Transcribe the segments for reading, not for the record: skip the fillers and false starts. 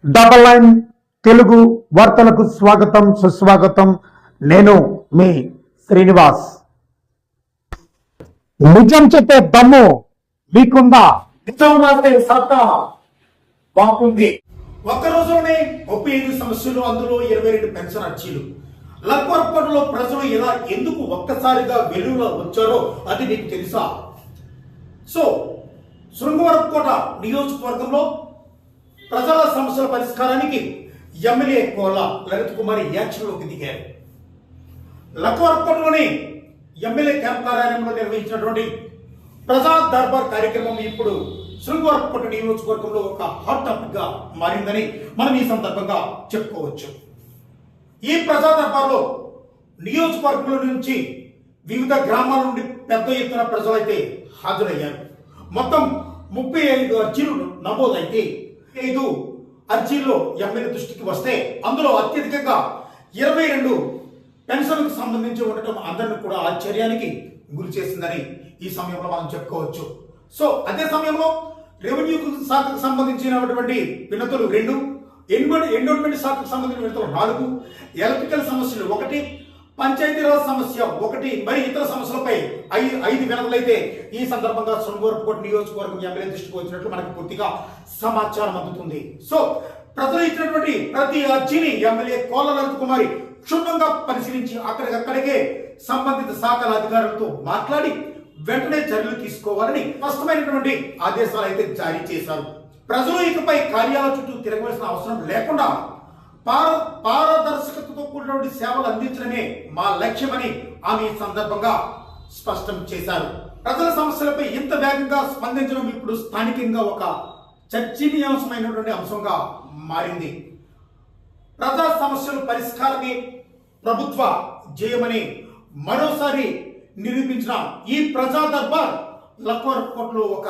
Double line Telugu వార్తలకు స్వాగతం సుస్వాగతం. నేను మీ శ్రీనివాస్. నిజం చెప్పే దమ్ము మీకుందా? నిజం రాసే సత్తా బాగుంది. ఒక్క రోజులోనే 35 సమస్యలు, అందులో 22 పెన్షన్ అర్జీలు. లక్వర్పట్లో ప్రజలు ఇలా ఎందుకు ఒక్కసారిగా వెలుగులో వచ్చారో అది నీకు తెలుసా? సో శృంగవరపుకోట నియోజకవర్గంలో ప్రజల సమస్యల పరిష్కారానికి ఎమ్మెల్యే కోల లలిత్ కుమారి యాక్షన్లోకి దిగారు. లక్వర్పట్లోని ఎమ్మెల్యే క్యాంప్ కార్యాలయంలో నిర్వహించినటువంటి ప్రజా దర్బార్ కార్యక్రమం ఇప్పుడు శృంగవరపుకోట నియోజకవర్గంలో ఒక హాట్ టాపిక్ గా మారిందని మనం ఈ సందర్భంగా చెప్పుకోవచ్చు. ఈ ప్రజా దర్బార్లో నియోజకవర్గంలో నుంచి వివిధ గ్రామాల నుండి పెద్ద ఎత్తున ప్రజలైతే హాజరయ్యారు. మొత్తం 35 అర్జీలు నమోదైతే 5 అర్జీల్లో ఎమ్మెల్యే దృష్టికి వస్తే అందులో అత్యధికంగా 22 పెన్షన్లకు సంబంధించి ఉండటం అందరిని కూడా ఆశ్చర్యానికి గురి చేసిందని ఈ సమయంలో మనం చెప్పుకోవచ్చు. సో అదే సమయంలో రెవెన్యూ శాఖకు సంబంధించినటువంటి వినతులు 2, ఎండోన్మెంట్ శాఖకు సంబంధించిన వినతులు 4, ఎలక్ట్రికల్ సమస్యలు 1, పంచాయతీరాజ్ సమస్య 1, మరి ఇతర సమస్యలపై 5 వినతులైతే ఈ సందర్భంగా శృంగవరపుకోట నియోజకవర్గం ఎమ్మెల్యే దృష్టికి వచ్చినట్లు మనకు పూర్తిగా సమాచారం అందుతుంది. సో ప్రజలు ఇచ్చినటువంటి ప్రతి అర్జీని ఎమ్మెల్యే కోల లలిత్ కుమారి క్షుణ్ణంగా పరిశీలించి అక్కడికక్కడికే సంబంధిత శాఖల అధికారులతో మాట్లాడి వెంటనే చర్యలు తీసుకోవాలని స్పష్టమైనటువంటి ఆదేశాలు అయితే జారీ చేశారు. ప్రజలు ఇకపై కార్యాలయ చుట్టూ తిరగవలసిన అవసరం లేకుండా పారదర్శకతతో కూడినటువంటి సేవలు అందించడమే మా లక్ష్యమని ఆమె ఈ సందర్భంగా స్పష్టం చేశారు. ప్రజల సమస్యలపై ఇంత వేగంగా స్పందించడం ఇప్పుడు స్థానికంగా ఒక చర్చనీయాంశమైనటువంటి అంశంగా మారింది. ప్రజా సమస్యల పరిష్కారమే ప్రభుత్వ జయమని మరోసారి నిరూపించిన ఈ ప్రజా దర్బార్ లక్వర్పట్లో ఒక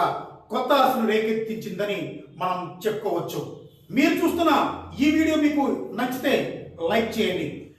కొత్త ఆశను రేకెత్తించిందని మనం చెప్పుకోవచ్చు. మీరు చూస్తున్న ఈ వీడియో మీకు నచ్చితే లైక్ చేయండి.